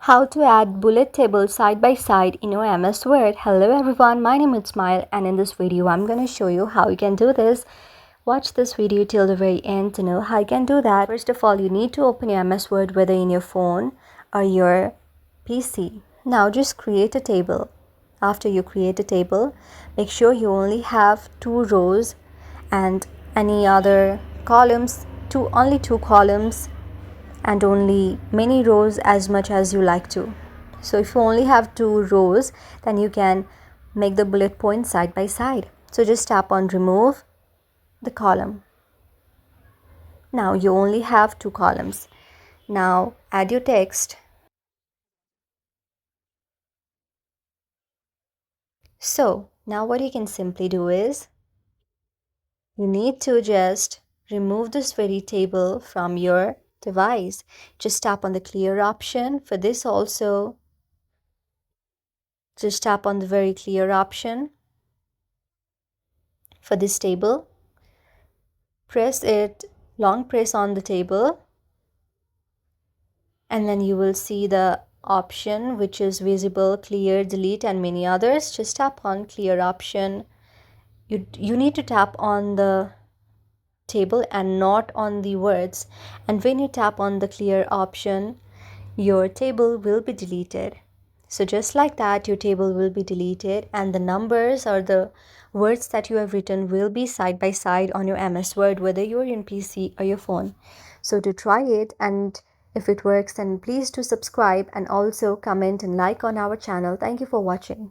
How to add bullet tables side by side in your MS Word. Hello everyone, my name is Smile, and in this video I'm going to show you how you can do this. Watch this video till the very end to know how you can do that. First of all, you need to open your MS Word whether in your phone or your PC. Now just create a table. After you create a table, make sure you only have 2 rows and any other columns, only 2 columns and only many rows as much as you like to. So if you only have 2 rows, then you can make the bullet points side by side. So just tap on remove the column. Now you only have 2 columns. Now add your text. So now what you can simply do is you need to just remove this very table from your device. Just tap on the clear option. For this also, just tap on the very clear option for this table. Press it, long press on the table, and then you will see the option which is visible, clear, delete, and many others. Just tap on clear option. You need to tap on the table and not on the words, and when you tap on the clear option, your table will be deleted. So just like that, your table will be deleted and the numbers or the words that you have written will be side by side on your MS Word, whether you're in PC or your phone. So to try it, and if it works, then please do subscribe and also comment and like on our channel. Thank you for watching.